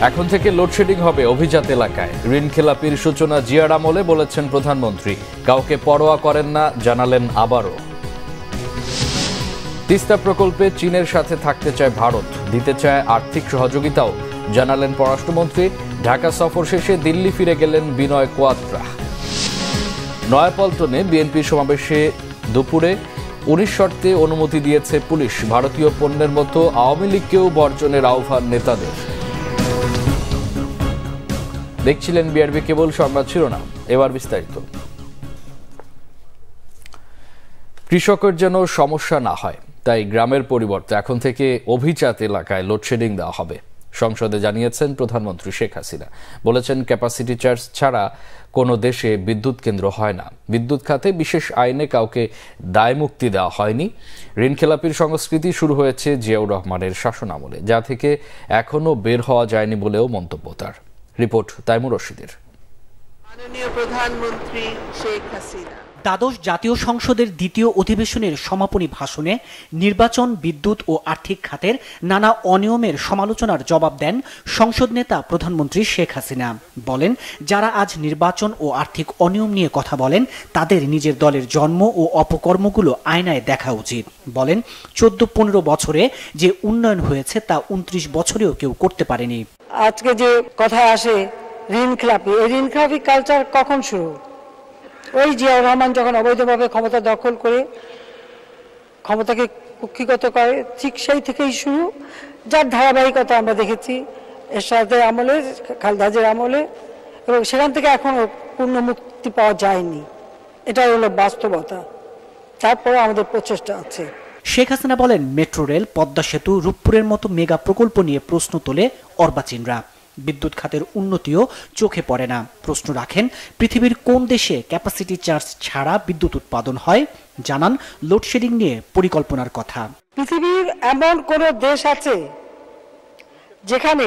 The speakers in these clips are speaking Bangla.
এখন থেকে লোডশেডিং হবে অভিজাত এলাকায়। ঋণ খেলাপির সূচনা জিয়ার আমলে বলেছেন প্রধানমন্ত্রী। কাউকে পরোয়া করেন না, জানালেন আবারও। তিস্তা প্রকল্পে চীনের সাথে থাকতে চায় ভারত, দিতে চায় আর্থিক সহযোগিতাও, জানালেন পররাষ্ট্রমন্ত্রী। ঢাকা সফর শেষে দিল্লি ফিরে গেলেন বিনয় কোয়াত্রা। নয়াপল্টনে বিএনপি সমাবেশে দুপুরে 19 শর্তে অনুমতি দিয়েছে পুলিশ। ভারতীয় পণ্যের মতো আওয়ামী লীগকেও বর্জনের আহ্বান নেতাদের। দেখছিলেন বিআরবি কেবল, সংবাদ শিরোনাম, এবার বিস্তারিত। কৃষকের যেন সমস্যা না হয়, তাই গ্রামের পরিবর্তে এখন থেকে অভিজাত এলাকায় লোডশেডিং দেওয়া হবে, সংসদে জানিয়েছেন প্রধানমন্ত্রী শেখ হাসিনা। বলেছেন, ক্যাপাসিটি চার্জ ছাড়া কোনো দেশে বিদ্যুৎ কেন্দ্র হয় না। বিদ্যুৎ খাতে বিশেষ আইনে কাউকে দায়মুক্তি দেওয়া হয়নি। ঋণখেলাপির সংস্কৃতি শুরু হয়েছে জিয়াউর রহমানের শাসনামলে, যা থেকে এখনো বের হওয়া যায়নি বলেও মন্তব্য তার। রিপোর্ট তাইমুর রশিদের। মাননীয় প্রধানমন্ত্রী শেখ হাসিনা দ্বাদশ জাতীয় সংসদের দ্বিতীয় অধিবেশনের সমাপনী ভাষণে নির্বাচন, বিদ্যুৎ ও আর্থিক খাতের নানা অনিয়মের সমালোচনার জবাব দেন সংসদ নেতা প্রধানমন্ত্রী শেখ হাসিনা। বলেন, যারা আজ নির্বাচন ও আর্থিক অনিয়ম নিয়ে কথা বলেন, তাদের নিজের দলের জন্ম ও অপকর্মগুলো আয়নায় দেখা উচিত। বলেন, 14-15 বছরে যে উন্নয়ন হয়েছে তা 29 বছরেও কেউ করতে পারেনি। আজকে যে কথা আসে ঋণ খেলাপি, এই ঋণ খেলাপি কালচার কখন শুরু? ওই জিয়াউর রহমান যখন অবৈধভাবে ক্ষমতা দখল করে ক্ষমতাকে কুক্ষিগত করে, ঠিক সেই থেকেই শুরু, যার ধারাবাহিকতা আমরা দেখেছি এরশাদের আমলে, খালেদা জিয়ার আমলে, এবং সেখান থেকে এখনো পূর্ণ মুক্তি পাওয়া যায়নি। এটাই হলো বাস্তবতা। তারপরে আমাদের প্রচেষ্টা আছে। শেখ হাসিনা বলেন, মেট্রো রেল, পদ্মা সেতু, রূপপুরের মতো মেগা প্রকল্প নিয়ে প্রশ্ন তোলে অর্বাচীনরা। বিদ্যুৎ খাতের উন্নতিও চোখে পড়ে না। প্রশ্ন রাখেন, পৃথিবীর কোন দেশে ক্যাপাসিটি চার্জ ছাড়া বিদ্যুৎ উৎপাদন হয়? জানান লোডশেডিং নিয়ে পরিকল্পনার কথা। পৃথিবীর এমন কোন দেশ আছে যেখানে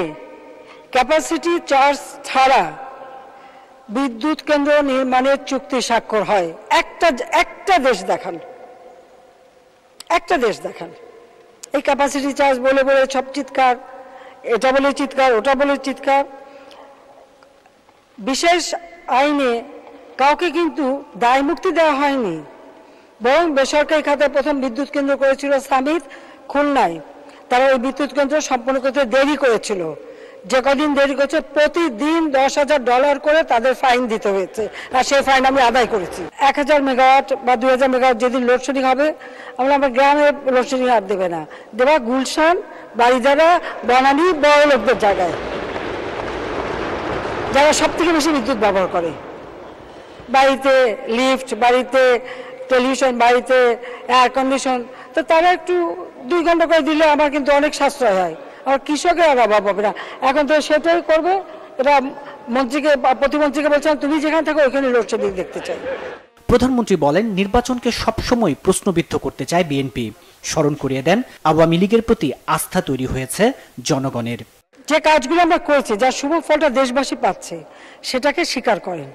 ক্যাপাসিটি চার্জ ছাড়া বিদ্যুৎ কেন্দ্র নির্মাণের চুক্তি স্বাক্ষর হয়? একটা দেশ দেখান, একটা দেশ দেখান। এই ক্যাপাসিটি চার্জ বলে বলে সব চিৎকার, এটা বলে চিৎকার, ওটা বলে চিৎকার। বিশেষ আইনে কাউকে কিন্তু দায় মুক্তি দেওয়া হয়নি, বরং বেসরকারি খাতে প্রথম বিদ্যুৎ কেন্দ্র করেছিল সামিত খুলনায়। তারা ওই বিদ্যুৎ কেন্দ্র সম্পন্ন করতে দেরি করেছিল। যে কদিন দেরি করেছে প্রতিদিন $10,000 করে তাদের ফাইন দিতে হয়েছে, আর সেই ফাইন আমি আদায় করেছি। 1000 মেগাওয়াট বা 2000 মেগাওয়াট যেদিন লোডশেডিং হবে, আমরা আমার গ্রামে লোডশেডিং আর দেবে না, দেবা গুলশান, বাড়িধারা, বনানী, বড় লোকদের জায়গায়, যারা সব থেকে বেশি বিদ্যুৎ ব্যবহার করে। বাড়িতে লিফট, বাড়িতে টেলিভিশন, বাড়িতে এয়ার কন্ডিশন, তো তারা একটু 2 ঘন্টা করে দিলে আমার কিন্তু অনেক সাশ্রয় হয়, আর কৃষকের আর অভাব হবে না। এখন তো সেটাই করবে। এটা মন্ত্রীকে, প্রতিমন্ত্রীকে বলছেন, তুমি যেখানে থাকো ওইখানে লোডশেডিং দেখতে চাই। প্রধানমন্ত্রী বলেন, নির্বাচনকে সবসময় প্রশ্নবিদ্ধ করতে চায় বিএনপি। স্মরণ করিয়ে দেন, আওয়ামী লীগের প্রতি আস্থা তৈরি হয়েছে জনগণের। যে কাজগুলো আমরা করেছি, যার শুভ ফলটা দেশবাসী পাচ্ছে, সেটাকে স্বীকার করেন।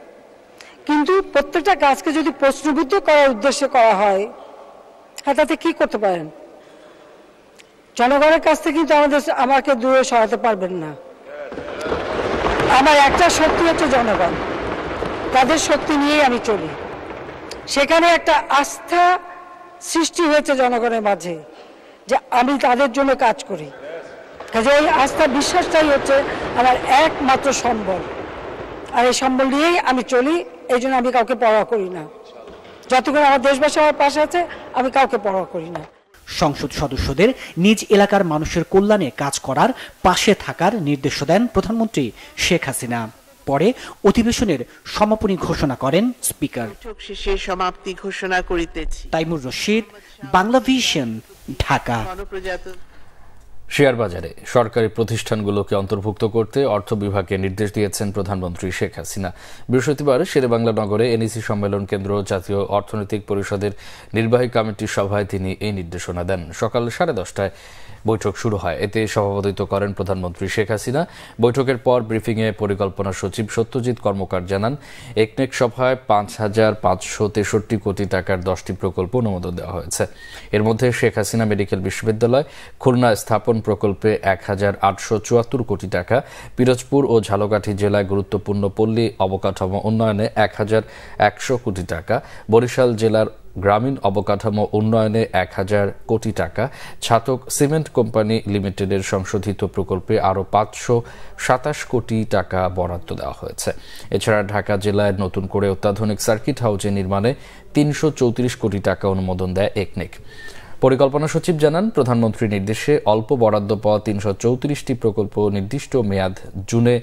কিন্তু প্রত্যেকটা কাজকে যদি প্রশ্নবিদ্ধ করার উদ্দেশ্যে করা হয়, তাতে কি করতে পারেন? জনগণের কাছ থেকে কিন্তু আমাকে দূরে সরাতে পারবেন না। আমার একটা শক্তি হচ্ছে জনগণ, তাদের শক্তি নিয়েই আমি চলি। সেখানে একটা আস্থা সৃষ্টি হয়েছে জনগণের মাঝে যে আমি তাদের জন্য কাজ করি। কাজে এই আস্থা, বিশ্বাসটাই হচ্ছে আমার একমাত্র সম্বল, আর এই সম্বল নিয়েই আমি চলি। এই জন্য আমি কাউকে পরোয়া করি না। যতক্ষণ আমার দেশবাসী আমার পাশে আছে, আমি কাউকে পরোয়া করি না। সংসদ সদস্যদের নিজ এলাকার মানুষের কল্যাণে কাজ করার, পাশে থাকার নির্দেশ দেন প্রধানমন্ত্রী শেখ হাসিনা। পরে অধিবেশনের সমাপনী ঘোষণা করেন স্পিকার। শেষে সমাপ্তি ঘোষণা করিতেছি। তাইমুর রশিদ, বাংলা ভিশন, ঢাকা। শেয়ার বাজারে সরকারি প্রতিষ্ঠানগুলোকে অন্তর্ভুক্ত করতে অর্থ বিভাগকে নির্দেশ দিয়েছেন প্রধানমন্ত্রী শেখ হাসিনা। বৃহস্পতিবার শেরেবাংলা নগরে এনইসি সম্মেলন কেন্দ্র জাতীয় অর্থনৈতিক পরিষদের নির্বাহী কমিটির সভায় তিনি এই নির্দেশনা দেন। সকাল 10:30টায় বৈঠক শুরু হয়। এতে সভাপতিত্ব করেন প্রধানমন্ত্রী শেখ হাসিনা। বৈঠকের পর ব্রিফিংয়ে পরিকল্পনা সচিব সত্যজিৎ কর্মকার জানান, একনেক সভায় 5,563 কোটি টাকার 10টি প্রকল্প অনুমোদন দেওয়া হয়েছে। এর মধ্যে শেখ হাসিনা মেডিকেল বিশ্ববিদ্যালয়, খুলনা স্থাপন সংরক্ষণ প্রকল্পে ১,৮৭৪ কোটি টাকা, পিরোজপুর ও ঝালকাঠি জেলায় গুরুত্বপূর্ণ পল্লী অবকাঠামো উন্নয়নে ১,১০০ কোটি টাকা, বরিশাল জেলার গ্রামীণ অবকাঠামো উন্নয়নে ১,০০০ কোটি টাকা, ছাতক সিমেন্ট কোম্পানি লিমিটেডের সংশোধিত প্রকল্পে আরও ৫২৭ কোটি টাকা বরাদ্দ দেওয়া হয়েছে। এছাড়া ঢাকা জেলায় নতুন করে অত্যাধুনিক সার্কিট হাউজে নির্মাণে ৩৩৪ কোটি টাকা অনুমোদন দেয় একনেক। পরিকল্পনা সচিব জানান, প্রধানমন্ত্রীর নির্দেশে অল্প বরাদ্দ পাওয়া ৩৩৪টি প্রকল্প নির্দিষ্ট মেয়াদ জুনে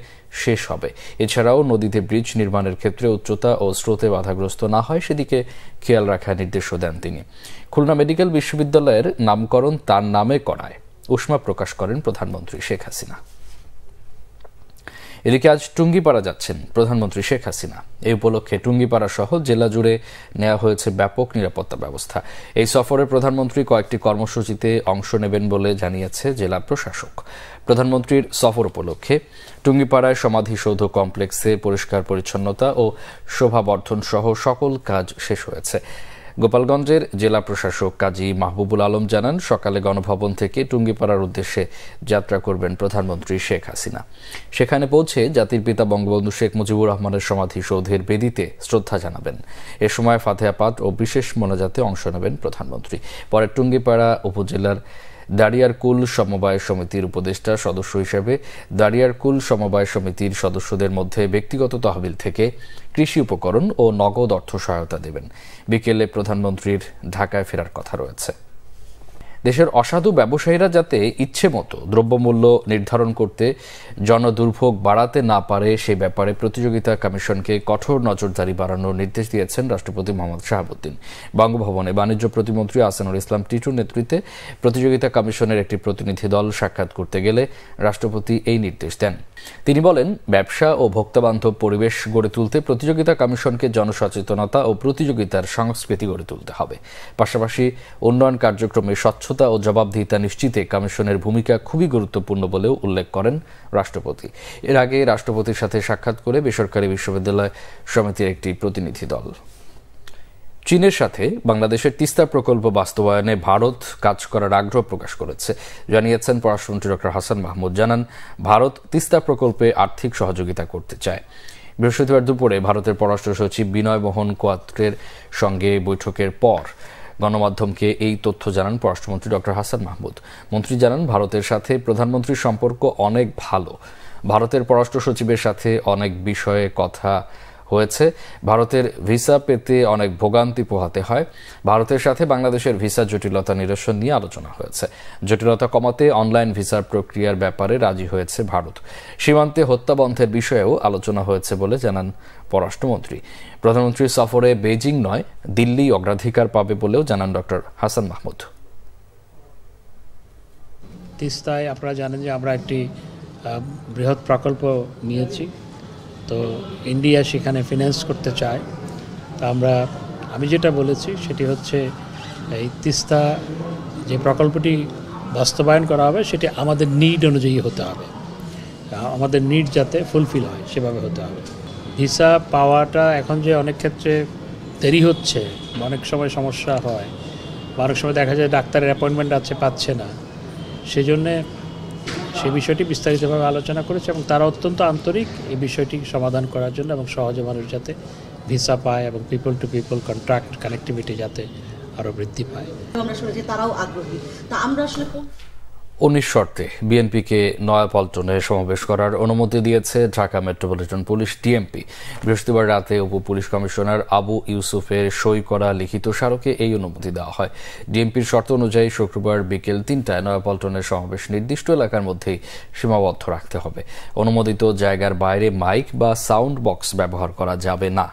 শেষ হবে। এছাড়াও নদীতে ব্রিজ নির্মাণের ক্ষেত্রে উচ্চতা ও স্রোতে বাধাগ্রস্ত না হয় সেদিকে খেয়াল রাখার নির্দেশও দেন তিনি। খুলনা মেডিকেল বিশ্ববিদ্যালয়ের নামকরণ তার নামে করায় উষ্মা প্রকাশ করেন প্রধানমন্ত্রী শেখ হাসিনা। এদিকে আজ টুঙ্গিপাড়া যাচ্ছেন প্রধানমন্ত্রী শেখ হাসিনা। এই উপলক্ষে টুঙ্গিপাড়া সহ জেলা জুড়ে নেওয়া হয়েছে ব্যাপক নিরাপত্তা ব্যবস্থা। এই সফরে প্রধানমন্ত্রী কয়েকটি কর্মসূচিতে অংশ নেবেন বলে জানিয়েছে জেলা প্রশাসক। প্রধানমন্ত্রীর সফর উপলক্ষে টুঙ্গিপাড়ায় সমাধিসৌধ কমপ্লেক্সে পরিষ্কার পরিচ্ছন্নতা ও শোভাবর্ধন সহ সকল কাজ শেষ হয়েছে। গোপালগঞ্জের জেলা প্রশাসক কাজী মাহবুবুল আলম জানান, সকালে গণভবন থেকে টুঙ্গিপাড়ার উদ্দেশ্যে যাত্রা করবেন প্রধানমন্ত্রী শেখ হাসিনা। সেখানে পৌঁছে জাতির পিতা বঙ্গবন্ধু শেখ মুজিবুর রহমানের সমাধিসৌধের বেদিতে শ্রদ্ধা জানাবেন। এ সময় ফাতিহা পাঠ ও বিশেষ মোনাজাতে অংশ নেবেন প্রধানমন্ত্রী। পরে টুঙ্গিপাড়া উপজেলার দাড়িয়ারকুল সমবায় সমিতির উপদেষ্টা সদস্য হিসেবে দাড়িয়ারকুল সমবায় সমিতির সদস্যদের মধ্যে ব্যক্তিগত তহবিল থেকে কৃষি উপকরণ ও নগদ অর্থ সহায়তা দেবেন। বিকেলে প্রধানমন্ত্রীর ঢাকায় ফেরার কথা রয়েছে। দেশের অসাধু ব্যবসায়ীরা যাতে ইচ্ছে মতো দ্রব্যমূল্য নির্ধারণ করতে জনদুর্ভোগ বাড়াতে না পারে সে ব্যাপারে প্রতিযোগিতা কমিশনকে কঠোর নজরদারি বাড়ানোর নির্দেশ দিয়েছেন রাষ্ট্রপতি মোহাম্মদ শাহাবুদ্দিন। বঙ্গভবনে বাণিজ্য প্রতিমন্ত্রী আহসানুল ইসলাম টিটুর নেতৃত্বে প্রতিযোগিতা কমিশনের একটি প্রতিনিধি দল সাক্ষাৎ করতে গেলে রাষ্ট্রপতি এই নির্দেশ দেন। তিনি বলেন, ব্যবসা ও ভোক্তাবান্ধব পরিবেশ গড়ে তুলতে প্রতিযোগিতা কমিশনকে জনসচেতনতা ও প্রতিযোগিতার সংস্কৃতি গড়ে তুলতে হবে। পাশাপাশি উন্নয়ন কার্যক্রমে স্বচ্ছতা ও জবাবদিহিতা নিশ্চিতে কমিশনের ভূমিকা খুবই গুরুত্বপূর্ণ বলেও উল্লেখ করেন রাষ্ট্রপতি। এর আগে রাষ্ট্রপতির সাথে সাক্ষাৎ করে বেসরকারি বিশ্ববিদ্যালয় সমিতির একটি প্রতিনিধি দল। চীনের সাথে বাংলাদেশের তিস্তা প্রকল্প বাস্তবায়নে ভারত কাজ করার আগ্রহ প্রকাশ করেছে জানিয়েছেন পররাষ্ট্রমন্ত্রী ডক্টর হাসান মাহমুদ। জানান, ভারত তিস্তা প্রকল্পে আর্থিক সহযোগিতা করতে চায়। বৃহস্পতিবার দুপুরে ভারতের পররাষ্ট্র সচিব বিনয় মোহন কোয়াত্রের সঙ্গে বৈঠকের পর গণমাধ্যমকে এই তথ্য জানান পররাষ্ট্রমন্ত্রী ডক্টর হাসান মাহমুদ। মন্ত্রী জানান, ভারতের সাথে প্রধানমন্ত্রীর সম্পর্ক অনেক ভালো। ভারতের পররাষ্ট্র সচিবের সাথে অনেক বিষয়ে কথা হয়েছে। ভারতের ভিসা পেতে অনেক ভোগান্তি পোহাতে হয়। ভারতের সাথে বাংলাদেশের ভিসা জটিলতা নিরসন নিয়ে আলোচনা হয়েছে। জটিলতা কমাতে অনলাইন ভিসার প্রক্রিয়ার ব্যাপারে রাজি হয়েছে ভারত। সীমান্তে হত্যা বন্ধের বিষয়েও আলোচনা হয়েছে বলে জানান পররাষ্ট্রমন্ত্রী। প্রধানমন্ত্রীর সফরে বেজিং নয়, দিল্লি অগ্রাধিকার পাবে বলেও জানান ডক্টর হাসান মাহমুদ। তিস্তায় আপনারা জানেন যে আমরা একটি বৃহৎ প্রকল্প নিয়েছি, তো ইন্ডিয়া সেখানে ফিন্যান্স করতে চায়। তো আমি যেটা বলেছি সেটি হচ্ছে, এই তিস্তা যে প্রকল্পটি বাস্তবায়ন করা হবে সেটি আমাদের নিড অনুযায়ী হতে হবে, আমাদের নিড যাতে ফুলফিল হয় সেভাবে হতে হবে। ভিসা পাওয়াটা এখন যে অনেক ক্ষেত্রে দেরি হচ্ছে, অনেক সময় সমস্যা হয়, অনেক সময় দেখা যায় ডাক্তারের অ্যাপয়েন্টমেন্ট আছে, পাচ্ছে না, সেজন্যে সেই বিষয়টি বিস্তারিতভাবে আলোচনা করেছে এবং তারা অত্যন্ত আন্তরিক এই বিষয়টি সমাধান করার জন্য এবং সহজে মানুষ যাতে ভিসা পায় এবং people to people contract connectivity যাতে আরও বৃদ্ধি পায়। আমরা শুনেছি তারাও আগ্রহী। তা আমরা আসলে 19 শর্তে বিএনপিকে নয়াপল্টনে সমাবেশ করার অনুমতি দিয়েছে ঢাকা মেট্রোপলিটন পুলিশ ডিএমপি। বৃহস্পতিবার রাতে উপ পুলিশ কমিশনার আবু ইউসুফের সই করা লিখিত স্মারকে এই অনুমতি দেওয়া হয়। ডিএমপির শর্ত অনুযায়ী শুক্রবার বিকেল 3টায় নয়াপল্টনের সমাবেশ নির্দিষ্ট এলাকার মধ্যেই সীমাবদ্ধ রাখতে হবে। অনুমোদিত জায়গার বাইরে মাইক বা সাউন্ড বক্স ব্যবহার করা যাবে না।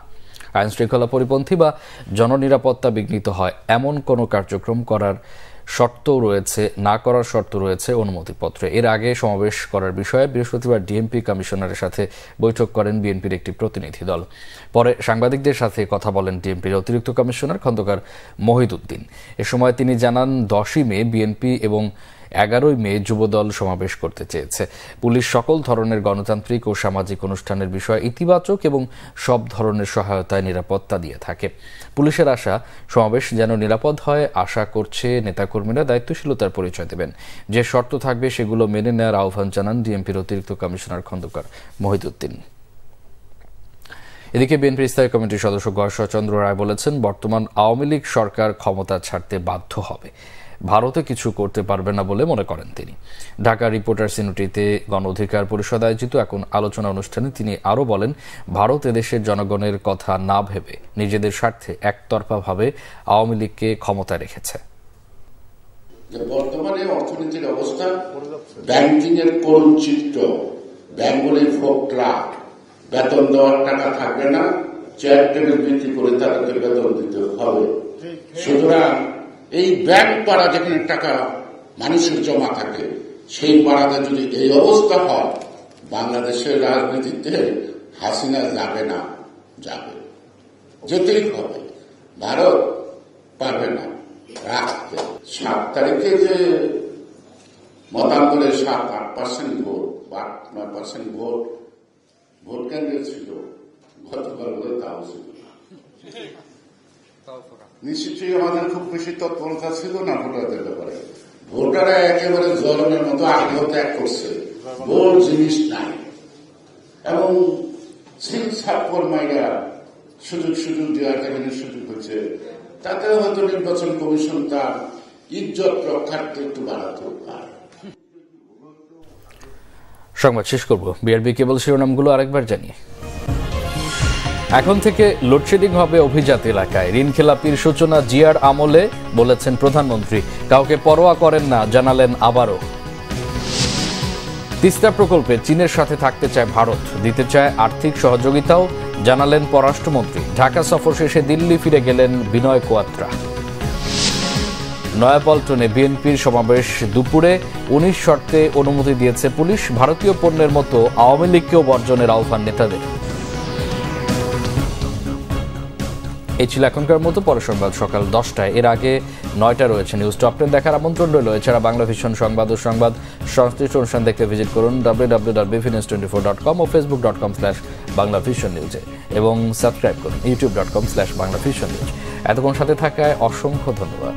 আইন শৃঙ্খলা পরিপন্থী বা জননিরাপত্তা বিঘ্নিত হয় এমন কোনো কার্যক্রম করার শর্ত রয়েছে, না করার শর্ত রয়েছে অনুমতিপত্রে। এর আগে সমাবেশ করার বিষয়ে বৃহস্পতিবার ডিএমপি কমিশনারের সাথে বৈঠক করেন বিএনপির একটি প্রতিনিধি দল। পরে সাংবাদিকদের সাথে কথা বলেন ডিএমপির অতিরিক্ত কমিশনার খন্দকার মহিদুদ্দিন। এ সময় তিনি জানান, 10ই মে বিএনপি এবং 11ই মে যুবদল সমাবেশ করতে চেয়েছে। পুলিশ সকল ধরনের গণতান্ত্রিক ও সামাজিক অনুষ্ঠানের বিষয়ে ইতিবাচক এবং সব ধরনের সহায়তায় নিরাপত্তা দিয়ে থাকে। পুলিশের আশা, সমাবেশ যেন নিরাপদ হয়। আশা করছে নেতাকর্মীরা দায়িত্বশীলতার পরিচয় দেবেন। যে শর্ত থাকবে সেগুলো মেনে নেওয়ার আহ্বান জানান ডিএমপির অতিরিক্ত কমিশনার খন্দকার মহিদুদ্দিন। এদিকে বিএনপির স্থায়ী কমিটির সদস্য গয়েশ্বরচন্দ্র রায় বলেছেন, বর্তমান আওয়ামী লীগ সরকার ক্ষমতা ছাড়তে বাধ্য হবে, ভারতে কিছু করতে পারবে না বলে মনে করেন তিনি। ঢাকা রিপোর্টার্স ইউনিটিতে গণ অধিকার পরিষদ আয়োজিত এক আলোচনা অনুষ্ঠানে তিনি আরও বলেন, ভারত এদেশের জনগণের কথা না ভেবে নিজেদের স্বার্থে একতরফাভাবে আওয়ামী লীগকে ক্ষমতায় রেখেছে। বর্তমানে অর্থনীতির অবস্থা, ব্যাংকিং এর করুণ চিত্র, ব্যাংকগুলি ফোকট্রাক, বেতন দেওয়ার টাকা থাকবে না, চেয়ার টেবিল বিক্রি করে তাদেরকে বেতন দিতে হবে। সুতরাং এই ব্যাংক পাড়া যেখানে টাকা মানুষের জমা থাকে, সেই পাড়াতে যদি এই অবস্থা হয়, বাংলাদেশের রাজনীতিতে হাসিনা যাবে না, যাবে, যেতেই হবে। ভারত পারবে না রাখতে। 7 তারিখে যে মতান্তরে 7-8% ভোট, 8-9% ভোট ভোট কেন্দ্রে ছিল, গতকাল তাও ছিল। নিশ্চয়ই আমাদের খুব বেশি তৎপরতা ছিল না ভোটারদের ব্যাপারে। ভোটাররা একেবারে জলমের মতো আগ্রহ ত্যাগ করছে, ভোট জিনিস নাই, এবং ছাপ্পর মাইরা সুযোগ দেওয়ার কারণে সুযোগ হচ্ছে। তাতে হয়তো নির্বাচন কমিশন তার ইজ্জত রক্ষার্থে একটু বাড়াতে পারে। সংবাদ শেষ করব বিআরবি কেবল শিরোনামগুলো আরেকবার জানিয়ে। এখন থেকে লোডশেডিং হবে অভিজাত এলাকায়, ঋণ খেলাপির সূচনা জিয়ার আমলে বলেছেন প্রধানমন্ত্রী। কাউকে পরোয়া করেন না, জানালেন আবারও। তিস্তা প্রকল্পে চীনের সাথে থাকতে চায় ভারত, দিতে চায় আর্থিক সহযোগিতাও, জানালেন পররাষ্ট্রমন্ত্রী। ঢাকা সফর শেষে দিল্লি ফিরে গেলেন বিনয় কোয়াত্রা। নয়াপল্টনে বিএনপির সমাবেশ দুপুরে 19 শর্তে অনুমতি দিয়েছে পুলিশ। ভারতীয় পণ্যের মতো আওয়ামী লীগকেও বর্জনের আহ্বান নেতাদের। এই ছিল এখনকার মতো। পরে সংবাদ সকাল 10টায়। এর আগে 9টা রয়েছে নিউজ টপ 10 দেখার আমন্ত্রণ রইল। এছাড়া বাংলা ভিশন সংবাদ ও সংবাদ সংশ্লিষ্ট অনুষ্ঠান দেখতে ভিজিট করুন www.bvnews24.com ও facebook.com/banglavisionnews এবং সাবস্ক্রাইব করুন youtube.com/banglavisionnews। এতক্ষণ সাথে থাকায় অসংখ্য ধন্যবাদ।